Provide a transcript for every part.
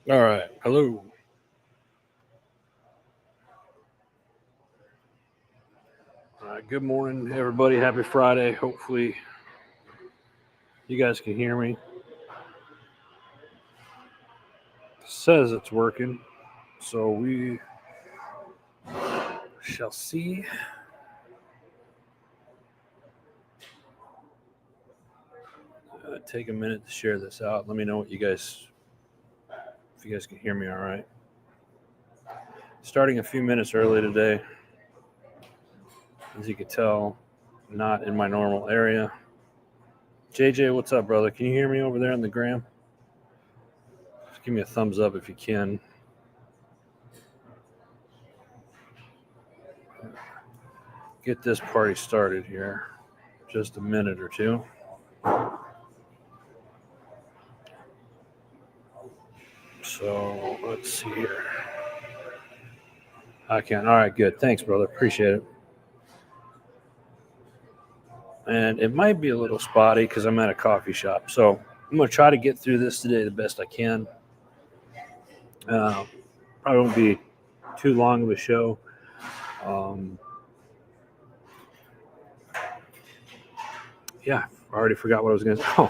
All right. Hello. All right. Good morning, everybody. Happy Friday. Hopefully, you guys can hear me. It says it's working. So we shall see. Take a minute to share this out. Let me know what if you guys can hear me all right. Starting a few minutes early today. As you can tell, not in my normal area. JJ, what's up, brother? Can you hear me over there on the gram? Just give me a thumbs up if you can. Get this party started here. Just a minute or two. So let's see here. I can. All right, good. Thanks, brother. Appreciate it. And it might be a little spotty because I'm at a coffee shop. So I'm going to try to get through this today the best I can. Probably won't be too long of a show. Yeah, I already forgot what I was going to say.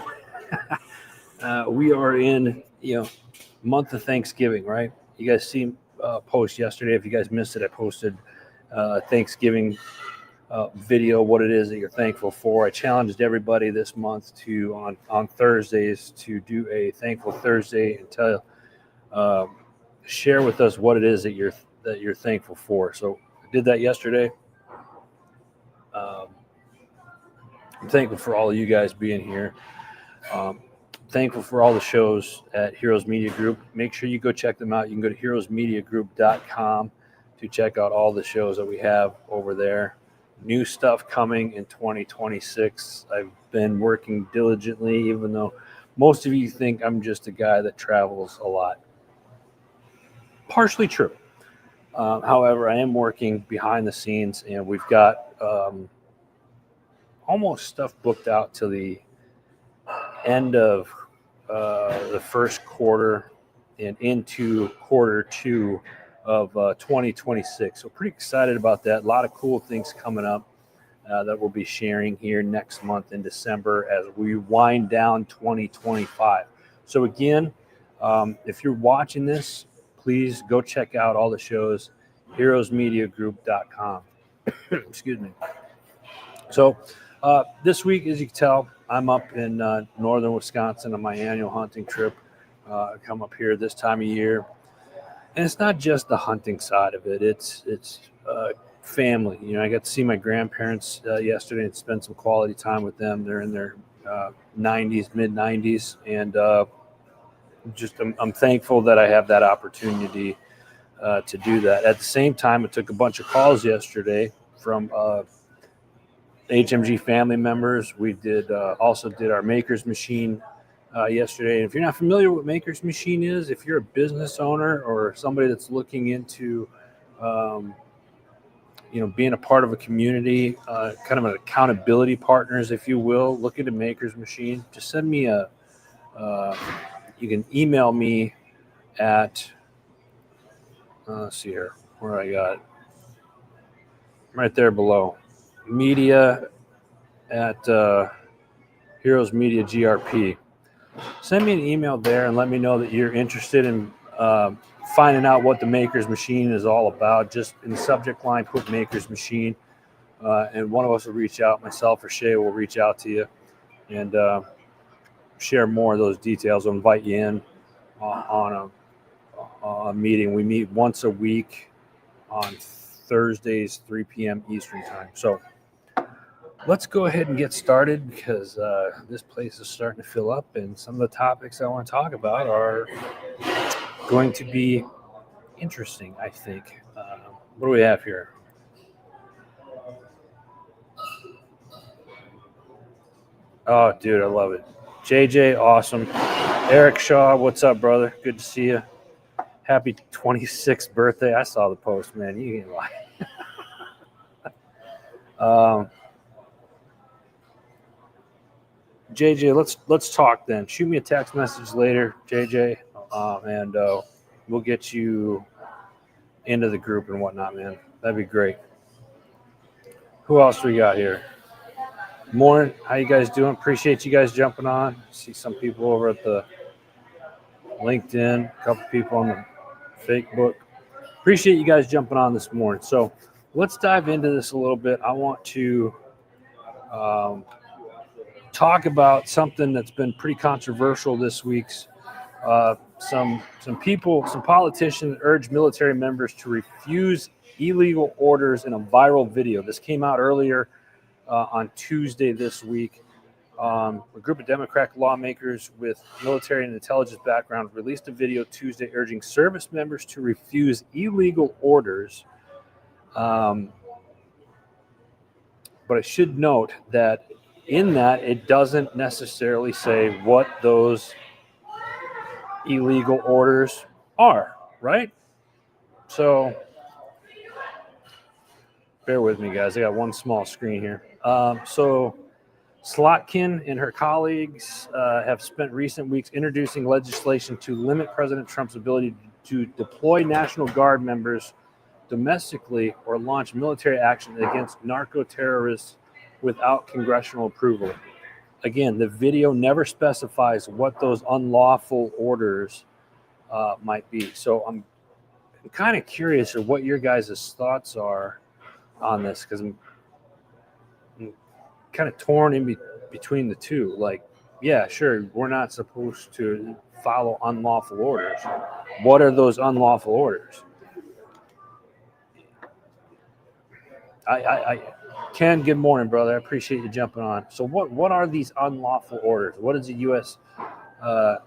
Oh, we are in, month of Thanksgiving, right? You guys see post yesterday. If you guys missed it, I posted Thanksgiving video, what it is that you're thankful for. I challenged everybody this month to on Thursdays to do a Thankful Thursday and share with us what it is that you're thankful for. So I did that yesterday. I'm thankful for all of you guys being here. Thankful for all the shows at Heroes Media Group. Make sure you go check them out. You can go to heroesmediagroup.com to check out all the shows that we have over there. New stuff coming in 2026. I've been working diligently, even though most of you think I'm just a guy that travels a lot. Partially true. However, I am working behind the scenes, and we've got almost stuff booked out to the end of the first quarter and into quarter two of 2026. So pretty excited about that. A lot of cool things coming up that we'll be sharing here next month in December as we wind down 2025. So again, if you're watching this, please go check out all the shows, heroesmediagroup.com. Excuse me. So this week, as you can tell, I'm up in northern Wisconsin on my annual hunting trip. I come up here this time of year. And it's not just the hunting side of it. It's family. I got to see my grandparents yesterday and spend some quality time with them. They're in their 90s, mid 90s, and I'm thankful that I have that opportunity to do that. At the same time, I took a bunch of calls yesterday from HMG family members. We also did our Maker's Machine yesterday. And if you're not familiar with what Maker's Machine is, if you're a business owner or somebody that's looking into, being a part of a community, kind of an accountability partners, if you will, look into Maker's Machine. Just send me you can email me at, let's see here, where I got it. Right there below. Media at Heroes Media GRP. Send me an email there and let me know that you're interested in finding out what the Maker's Machine is all about. Just in the subject line, put Maker's Machine, and one of us will reach out. Myself or Shay will reach out to you and share more of those details. I'll invite you in on a meeting. We meet once a week on Thursdays, 3 p.m. Eastern time. So let's go ahead and get started because this place is starting to fill up, and some of the topics I want to talk about are going to be interesting, I think. What do we have here? Oh, dude, I love it. JJ, awesome. Eric Shaw, what's up, brother? Good to see you. Happy 26th birthday. I saw the post, man. You can't lie. JJ, let's talk then. Shoot me a text message later, JJ. and we'll get you into the group and whatnot, man. That'd be great. Who else we got here? Morning. How you guys doing? Appreciate you guys jumping on. See some people over at the LinkedIn, a couple people on the Facebook. Appreciate you guys jumping on this morning. So let's dive into this a little bit. I want to talk about something that's been pretty controversial this week's. Some people, some politicians urged military members to refuse illegal orders in a viral video. This came out earlier on Tuesday this week. A group of Democratic lawmakers with military and intelligence background released a video Tuesday urging service members to refuse illegal orders. But I should note that in that, it doesn't necessarily say what those illegal orders are, right? So bear with me, guys. I got one small screen here. So Slotkin and her colleagues have spent recent weeks introducing legislation to limit President Trump's ability to deploy National Guard members domestically or launch military action against narco-terrorists without congressional approval. Again, the video never specifies what those unlawful orders might be. So I'm kind of curious of what your guys' thoughts are on this, because I'm kind of torn in between the two. Like, yeah, sure, we're not supposed to follow unlawful orders. What are those unlawful orders? Ken, good morning, brother. I appreciate you jumping on. So what are these unlawful orders? What does the U.S. USMC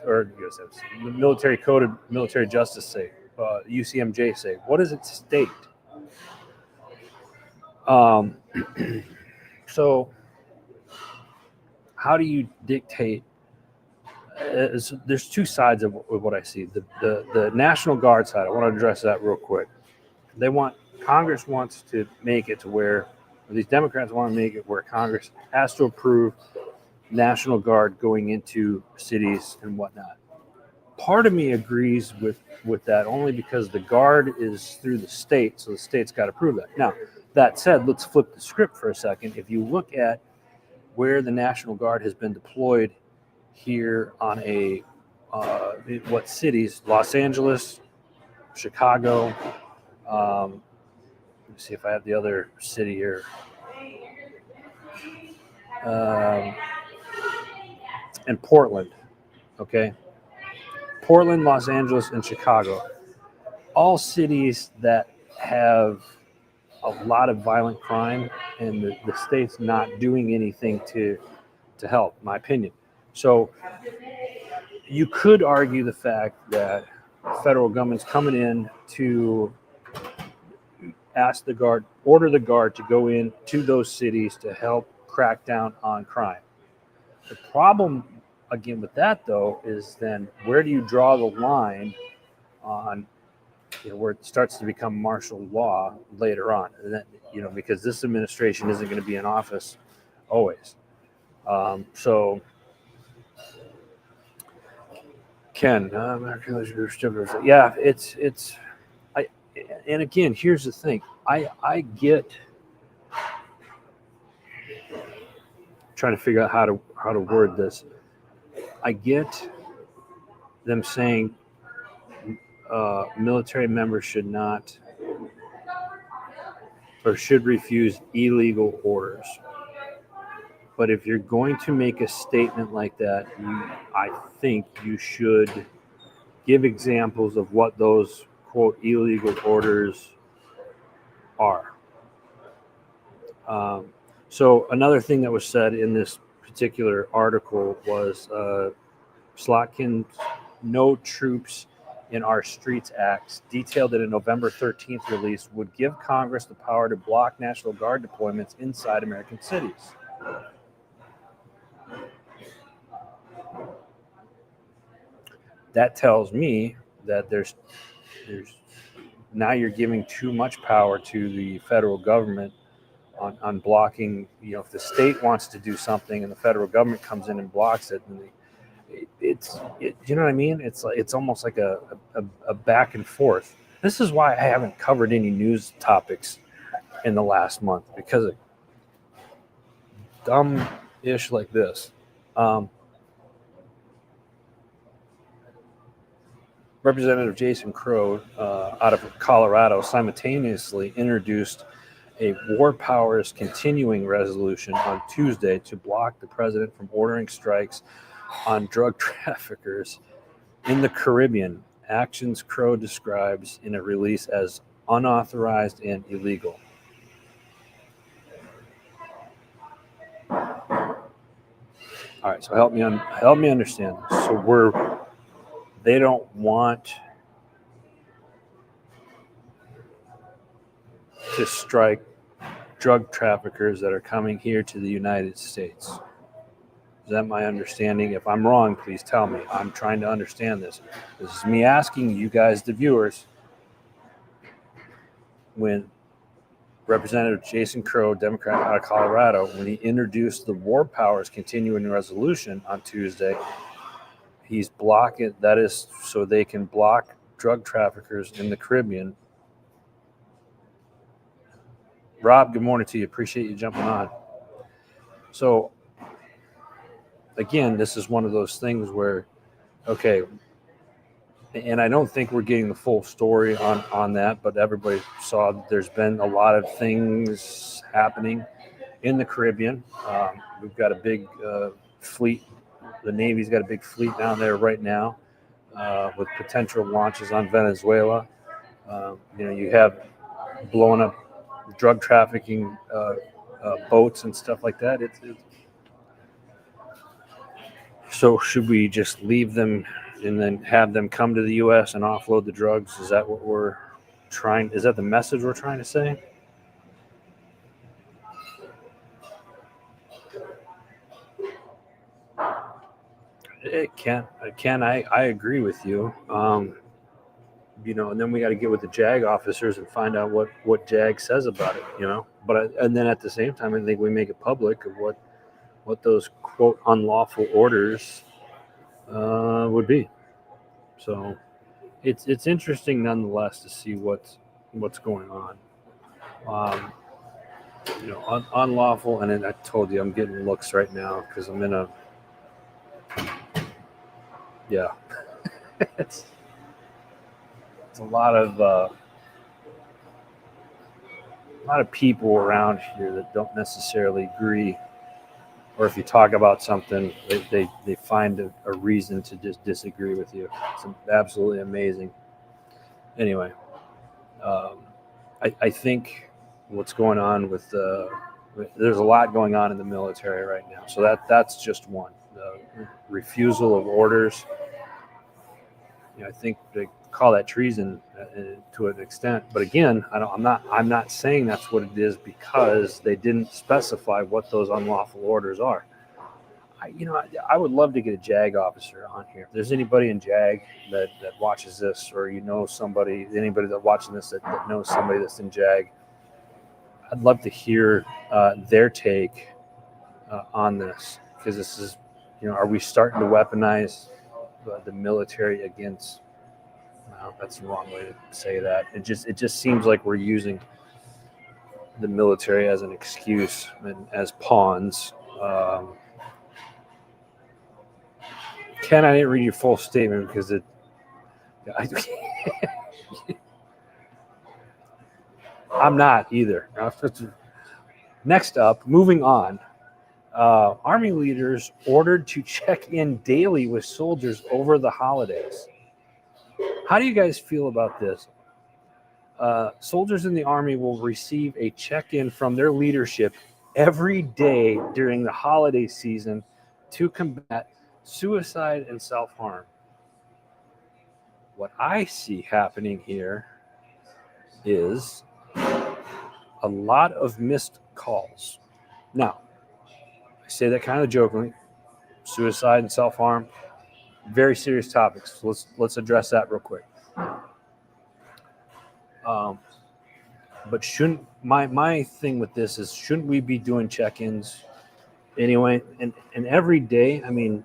or USMC, the Military Code of Military Justice say? UCMJ say? What does it state? So how do you dictate? There's two sides of what I see. The National Guard side, I want to address that real quick. Congress wants to make it to where, or these Democrats want to make it where Congress has to approve National Guard going into cities and whatnot. Part of me agrees with that only because the Guard is through the state, so the state's got to approve that. Now, that said, let's flip the script for a second. If you look at where the National Guard has been deployed here on what cities? Los Angeles, Chicago. Let me see if I have the other city here. And Portland. Okay. Portland, Los Angeles, and Chicago. All cities that have a lot of violent crime, and the state's not doing anything to help, in my opinion. So you could argue the fact that the federal government's coming in to ask the Guard, order the Guard to go in to those cities to help crack down on crime. The problem, again, with that, though, is then where do you draw the line on, where it starts to become martial law later on? And that, because this administration isn't going to be in office always. So, Ken, yeah, and again, here's the thing. I get trying to figure out how to word this. I get them saying military members should not or should refuse illegal orders. But if you're going to make a statement like that, I think you should give examples of what those, quote, illegal orders are. So another thing that was said in this particular article was Slotkin's No Troops in Our Streets Act, detailed in a November 13th release, would give Congress the power to block National Guard deployments inside American cities. That tells me that there's now you're giving too much power to the federal government on blocking. If the state wants to do something and the federal government comes in and blocks it, You know what I mean? It's almost like a back and forth. This is why I haven't covered any news topics in the last month, because of dumb ish like this. Representative Jason Crow out of Colorado simultaneously introduced a War Powers Continuing resolution on Tuesday to block the president from ordering strikes on drug traffickers in the Caribbean, actions Crow describes in a release as unauthorized and illegal. All right, so help me understand this. So they don't want to strike drug traffickers that are coming here to the United States. Is that my understanding? If I'm wrong, please tell me. I'm trying to understand this. This is me asking you guys, the viewers, when Representative Jason Crow, Democrat out of Colorado, when he introduced the War Powers Continuing Resolution on Tuesday, he's blocking, that is so they can block drug traffickers in the Caribbean. Rob, good morning to you. Appreciate you jumping on. So, again, this is one of those things where, okay, and I don't think we're getting the full story on that, but everybody saw there's been a lot of things happening in the Caribbean. We've got a big fleet. The Navy's got a big fleet down there right now with potential launches on Venezuela. You have blowing up drug trafficking boats and stuff like that. So should we just leave them and then have them come to the U.S. and offload the drugs? Is that what we're trying? Is that the message we're trying to say? It can. I agree with you. And then we got to get with the JAG officers and find out what JAG says about it. And then at the same time, I think we make it public of what those quote unlawful orders would be. So it's interesting nonetheless to see what's going on. Unlawful, and then I told you I'm getting looks right now because I'm in a it's a lot of people around here that don't necessarily agree, or if you talk about something, they find a reason to just disagree with you. It's absolutely amazing. Anyway, I think what's going on with there's a lot going on in the military right now. So that's just one. The refusal of orders. I think they call that treason to an extent. But again, I'm not saying that's what it is, because they didn't specify what those unlawful orders are. I would love to get a JAG officer on here. If there's anybody in JAG that watches this, or anybody that watching this that knows somebody that's in JAG, I'd love to hear their take on this, because this is, are we starting to weaponize the military against? No, that's the wrong way to say that. It just seems like we're using the military as an excuse and as pawns. Ken, I didn't read your full statement because I'm not either. Next up, moving on. Army leaders ordered to check in daily with soldiers over the holidays. How do you guys feel about this? Soldiers in the Army will receive a check-in from their leadership every day during the holiday season to combat suicide and self-harm. What I see happening here is a lot of missed calls. Now, I say that kind of jokingly. Suicide and self-harm, very serious topics. So let's address that real quick. But shouldn't my thing with this is, shouldn't we be doing check-ins anyway? And every day, I mean,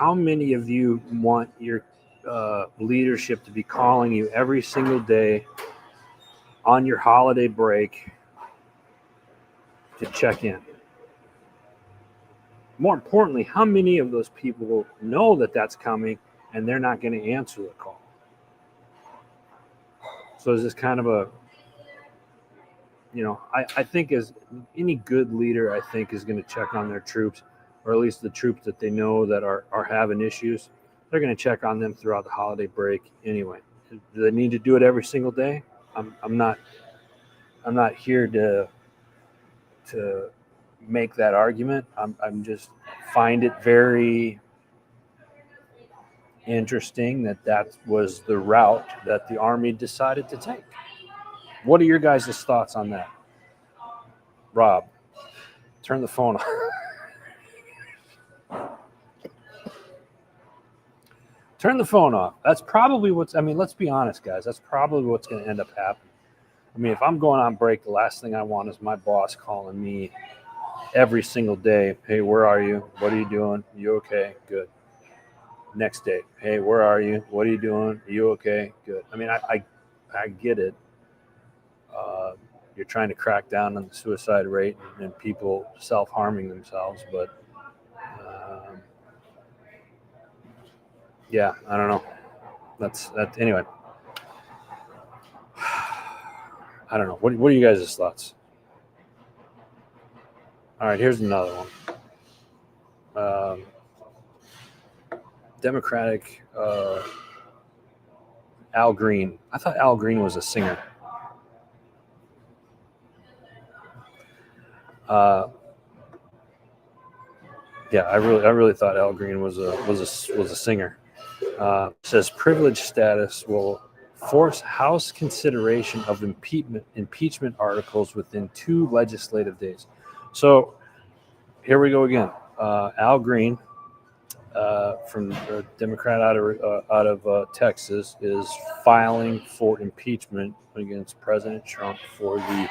how many of you want your leadership to be calling you every single day on your holiday break to check in? More importantly, how many of those people know that that's coming and they're not going to answer the call? So is this kind of a, I think as any good leader, I think is going to check on their troops, or at least the troops that they know that are having issues. They're going to check on them throughout the holiday break anyway. Do they need to do it every single day? I'm not here to make that argument. I'm just find it very interesting that was the route that the Army decided to take. What are your guys' thoughts on that? Rob, turn the phone off. Turn the phone off. That's probably let's be honest, guys. That's probably what's going to end up happening. I mean, if I'm going on break, the last thing I want is my boss calling me every single day. Hey, where are you? What are you doing? You okay? Good. Next day. Hey, where are you? What are you doing? Are you okay? Good. I mean, I get it. You're trying to crack down on the suicide rate and people self-harming themselves, but yeah, I don't know. That's anyway. I don't know. What are you guys' thoughts? All right, here's another one. Democratic Al Green. I thought Al Green was a singer. Yeah, I really thought Al Green was a singer. Says privilege status will force House consideration of impeachment articles within 2 legislative days. So here we go again. Al Green, from a Democrat out of Texas, is filing for impeachment against President Trump for the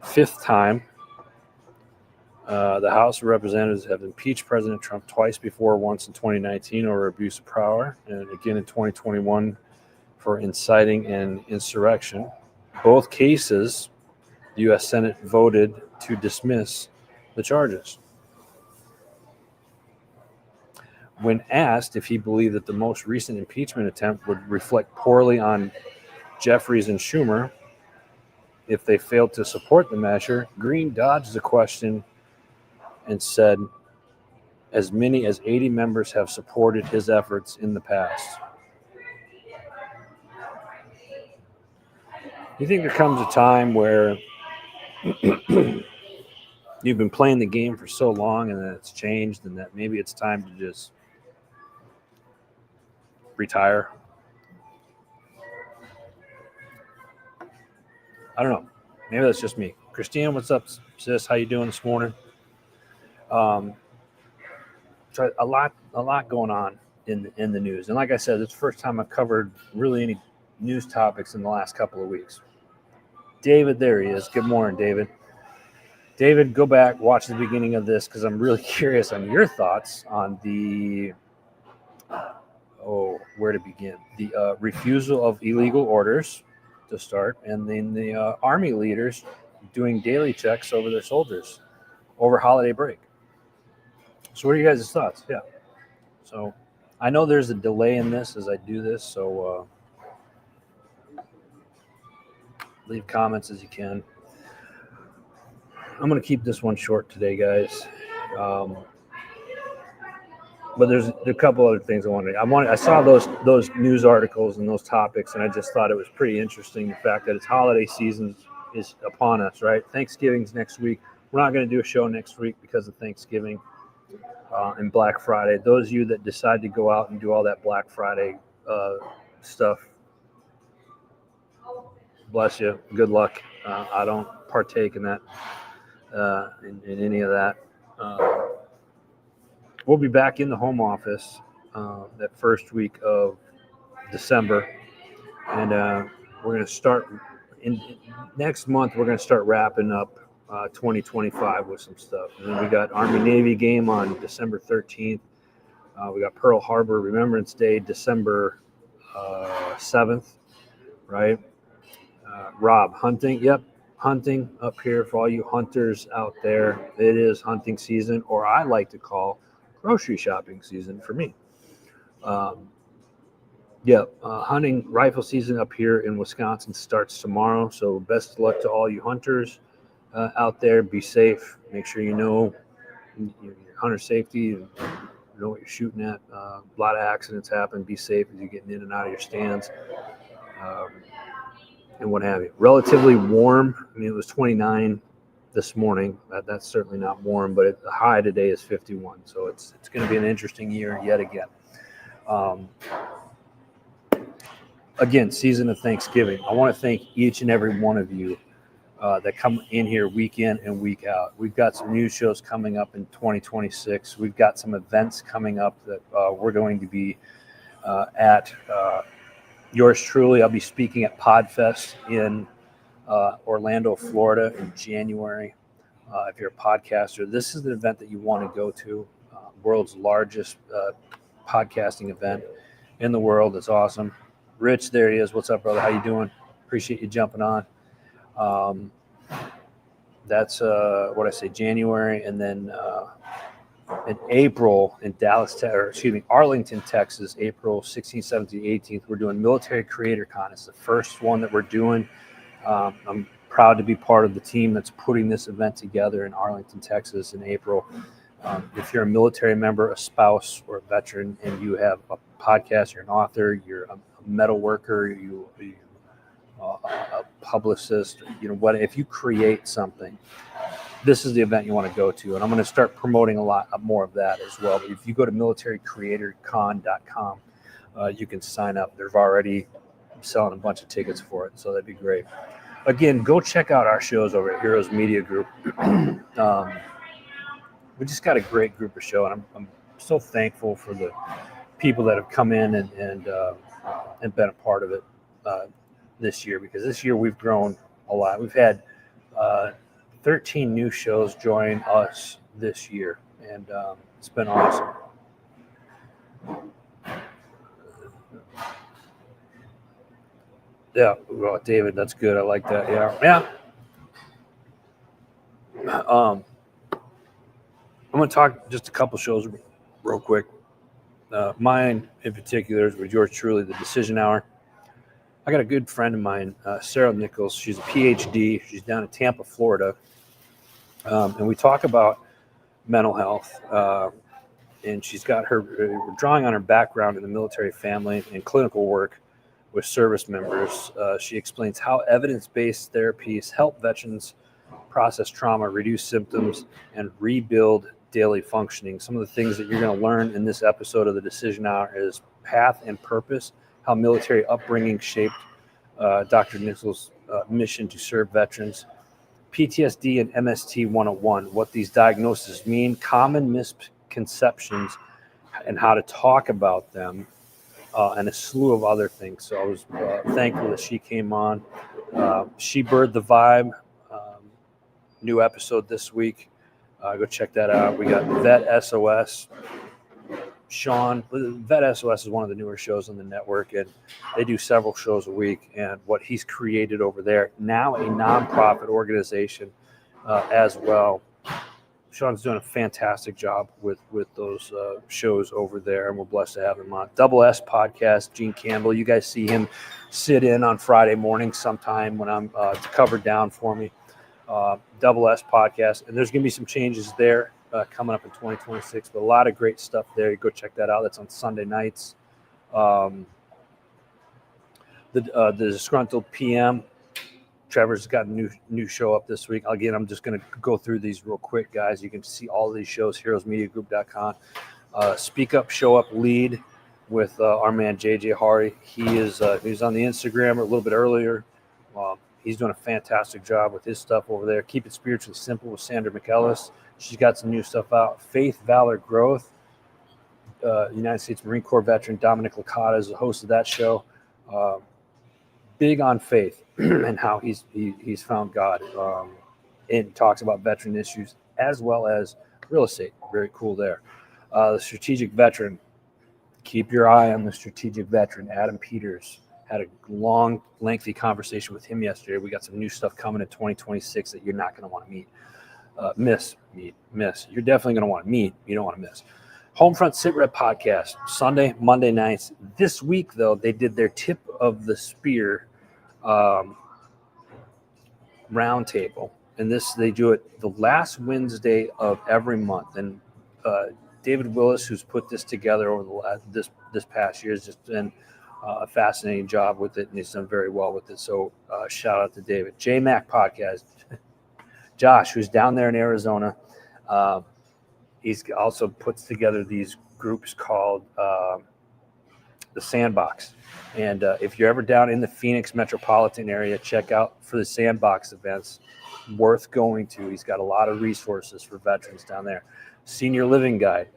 5th time. The House of Representatives have impeached President Trump twice before, once in 2019 over abuse of power, and again in 2021 for inciting an insurrection. Both cases, the U.S. Senate voted to dismiss the charges. When asked if he believed that the most recent impeachment attempt would reflect poorly on Jeffries and Schumer if they failed to support the measure, Green dodged the question and said as many as 80 members have supported his efforts in the past. You think there comes a time where you've been playing the game for so long and that it's changed and that maybe it's time to just retire? I don't know. Maybe that's just me. Christine, what's up, sis? How you doing this morning? So a lot going on in the news, and like I said, it's the first time I've covered really any news topics in the last couple of weeks. David, there he is. Good morning, David. David, go back, watch the beginning of this because I'm really curious on your thoughts on the where to begin? The refusal of illegal orders to start, and then the Army leaders doing daily checks over their soldiers over holiday break. So what are you guys' thoughts? Yeah. So I know there's a delay in this as I do this, so leave comments as you can. I'm going to keep this one short today, guys. But there's a couple other things I saw those news articles and those topics, and I just thought it was pretty interesting, the fact that it's holiday season is upon us, right? Thanksgiving's next week. We're not going to do a show next week because of Thanksgiving and Black Friday. Those of you that decide to go out and do all that Black Friday stuff, bless you. Good luck. I don't partake in that, in any of that. We'll be back in the home office that first week of December, and we're going to start next month. We're going to start wrapping up 2025 with some stuff. And then we got Army-Navy game on December 13th. We got Pearl Harbor Remembrance Day, December 7th, right? Rob, hunting. Yep, hunting up here for all you hunters out there. It is hunting season, or I like to call grocery shopping season for me. Hunting rifle season up here in Wisconsin starts tomorrow. So best of luck to all you hunters out there. Be safe. Make sure you know your hunter safety and know what you're shooting at. A lot of accidents happen. Be safe as you're getting in and out of your stands. And what have you. Relatively warm. I mean, it was 29 this morning. That's certainly not warm, but the high today is 51. So it's going to be an interesting year yet again. Again, season of Thanksgiving. I want to thank each and every one of you that come in here week in and week out. We've got some news shows coming up in 2026. We've got some events coming up that we're going to be at. Yours truly, I'll be speaking at PodFest in Orlando, Florida in January. If you're a podcaster, this is the event that you want to go to. World's largest podcasting event in the world. It's awesome. Rich, there he is. What's up, brother? How you doing? Appreciate you jumping on. That's January, and then in April in Arlington, Texas, April 16th, 17th, 18th, we're doing Military Creator Con. It's the first one that we're doing. I'm proud to be part of the team that's putting this event together in Arlington, Texas in April. If you're a military member, a spouse, or a veteran, and you have a podcast, you're an author, you're a metal worker, a publicist, if you create something, this is the event you want to go to. And I'm going to start promoting a lot more of that as well. But if you go to militarycreatorcon.com, you can sign up. They're already selling a bunch of tickets for it, so that'd be great. Again, go check out our shows over at Heroes Media Group. We just got a great group of show, and I'm so thankful for the people that have come in and been a part of it this year, because this year we've grown a lot. We've had 13 new shows join us this year, and it's been awesome. Yeah, well, David, that's good. I like that. Yeah. I'm going to talk just a couple shows real quick. Mine in particular is with yours truly, the Decision Hour. I got a good friend of mine, Sarah Nichols. She's a PhD. She's down in Tampa, Florida. And we talk about mental health. And she's got we're drawing on her background in the military family and clinical work with service members. She explains how evidence-based therapies help veterans process trauma, reduce symptoms, and rebuild daily functioning. Some of the things that you're going to learn in this episode of the Decision Hour is path and purpose, how military upbringing shaped Dr. Nichols' mission to serve veterans, PTSD and MST 101, what these diagnoses mean, common misconceptions, and how to talk about them, and a slew of other things. So I was thankful that she came on. She Bird the Vibe, new episode this week. Go check that out. We got Vet SOS. Sean, Vet SOS is one of the newer shows on the network, and they do several shows a week. And what he's created over there, now a nonprofit organization as well. Sean's doing a fantastic job with those shows over there, and we're blessed to have him on. Double S Podcast, Gene Campbell. You guys see him sit in on Friday morning sometime when I'm covered down for me. Double S Podcast, and there's going to be some changes there coming up in 2026, but a lot of great stuff there. You go check that out. That's on Sunday nights. The Disgruntled PM. Trevor's got a new show up this week. Again, I'm just going to go through these real quick, guys. You can see all of these shows, heroesmediagroup.com. Speak Up, Show Up, Lead with our man JJ Hari. He's on the Instagram a little bit earlier. He's doing a fantastic job with his stuff over there. Keep It Spiritually Simple with Sandra McEllis. She's got some new stuff out. Faith, Valor, Growth. United States Marine Corps veteran Dominic Licata is the host of that show. Big on faith and how he's found God. And talks about veteran issues as well as real estate. Very cool there. The Strategic Veteran Keep your eye on the strategic veteran, Adam Peters. Had a long, lengthy conversation with him yesterday. We got some new stuff coming in 2026 that you're not going to want to miss. You're definitely going to want to meet. You don't want to miss. Homefront Sit Rep podcast, Sunday, Monday nights. This week, though, they did their tip of the spear roundtable, and they do it the last Wednesday of every month. And David Willis, who's put this together over this past year, has just done a fascinating job with it, and he's done very well with it. So shout out to David. JMac podcast, Josh, who's down there in Arizona. He's also puts together these groups called the Sandbox. And if you're ever down in the Phoenix metropolitan area, check out for the Sandbox events. Worth going to. He's got a lot of resources for veterans down there. Senior Living Guide.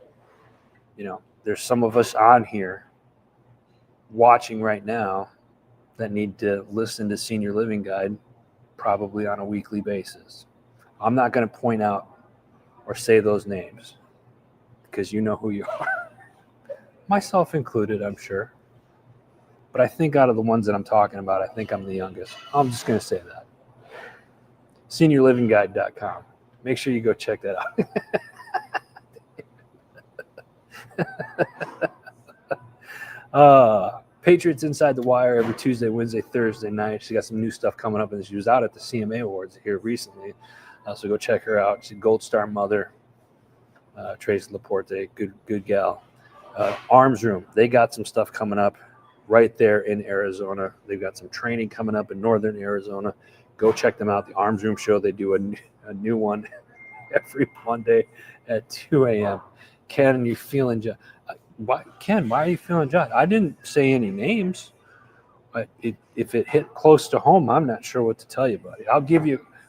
There's some of us on here watching right now that need to listen to Senior Living Guide probably on a weekly basis. I'm not going to point out or say those names because you know who you are. Myself included, I'm sure. But I think out of the ones that I'm talking about, I think I'm the youngest. I'm just going to say that. SeniorLivingGuide.com. Make sure you go check that out. Patriots Inside the Wire every Tuesday, Wednesday, Thursday night. She got some new stuff coming up, and she was out at the CMA Awards here recently. So go check her out. She's a Gold Star mother. Tracy Laporte, good gal. Arms Room, they got some stuff coming up right there in Arizona. They've got some training coming up in northern Arizona. Go check them out. The Arms Room show, they do a new one every Monday at 2 a.m. Ken, you feeling Ken, why are you feeling Josh? I didn't say any names. But if it hit close to home, I'm not sure what to tell you, buddy.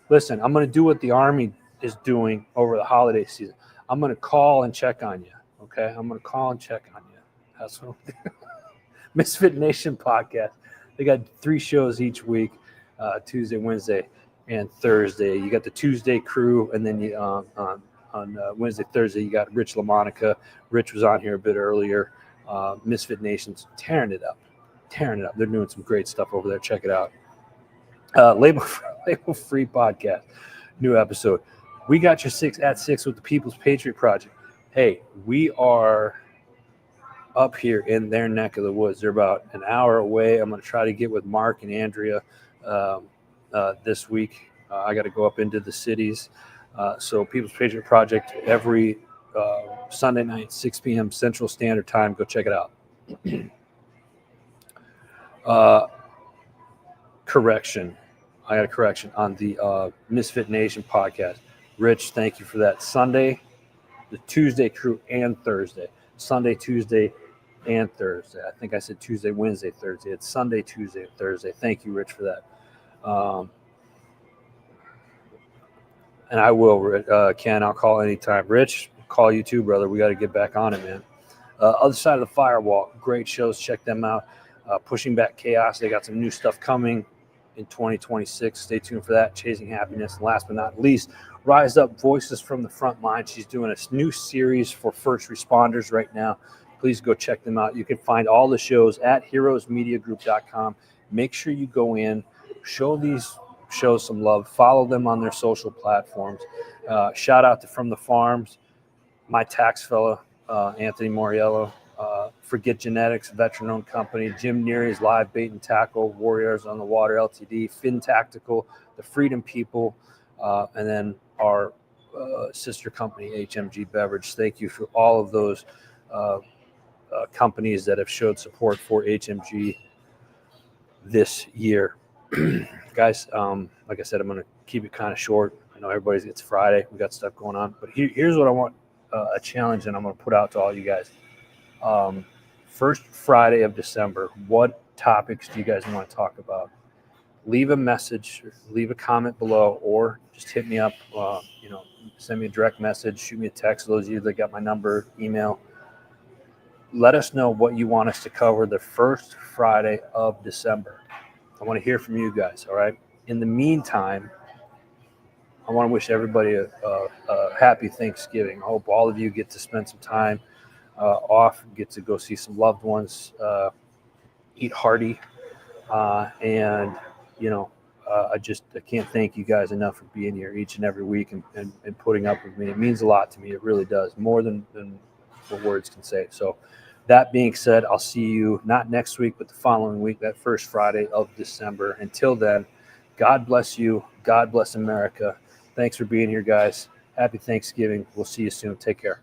Listen, I'm going to do what the Army is doing over the holiday season. I'm going to call and check on you, okay? I'm going to call and check on you. That's what I'm doing. Misfit Nation podcast. They got 3 shows each week, Tuesday, Wednesday, and Thursday. You got the Tuesday crew, and then on Wednesday, Thursday, you got Rich LaMonica. Rich was on here a bit earlier. Misfit Nation's tearing it up. They're doing some great stuff over there. Check it out. Label Free podcast, new episode. We got your 6 at 6 with the People's Patriot Project. Hey, we are up here in their neck of the woods. They're about an hour away. I'm going to try to get with Mark and Andrea this week. I got to go up into the cities. So People's Patriot Project every Sunday night, 6 p.m. Central Standard Time. Go check it out. Correction. I got a correction on the Misfit Nation podcast. Rich, thank you for that. Sunday, the Tuesday crew, and Thursday. Sunday, Tuesday, and Thursday. I think I said Tuesday, Wednesday, Thursday. It's Sunday, Tuesday, and Thursday. Thank you, Rich, for that. And I will, Ken, I'll call anytime. Rich, call you too, brother. We got to get back on it, man. Other Side of the Firewall, great shows. Check them out. Pushing Back Chaos. They got some new stuff coming in 2026. Stay tuned for that. Chasing Happiness. And last but not least, Rise Up Voices from the Front Line. She's doing a new series for first responders right now. Please go check them out. You can find all the shows at heroesmediagroup.com. Make sure you go in, show these shows some love, follow them on their social platforms. Shout out to From the Farms, my tax fellow, Anthony Moriello. Forget Genetics, veteran-owned company. Jim Neary's Live Bait and Tackle, Warriors on the Water Ltd, Finn Tactical, the Freedom People, and then our sister company, HMG Beverage. Thank you for all of those companies that have showed support for HMG this year. Guys, like I said, I'm going to keep it kind of short. I know it's Friday. We got stuff going on. But here's what I want, a challenge that I'm going to put out to all you guys. First Friday of December, what topics do you guys want to talk about? Leave a message, leave a comment below, or just hit me up, send me a direct message, shoot me a text. Those of you that got my number, email. Let us know what you want us to cover the first Friday of December. I want to hear from you guys, all right? In the meantime, I want to wish everybody a happy Thanksgiving. I hope all of you get to spend some time off, get to go see some loved ones, eat hearty, and I can't thank you guys enough for being here each and every week and putting up with me. It means a lot to me. It really does, more than what words can say. So that being said, I'll see you not next week, but the following week, that first Friday of December. Until then, God bless you. God bless America. Thanks for being here, guys. Happy Thanksgiving. We'll see you soon. Take care.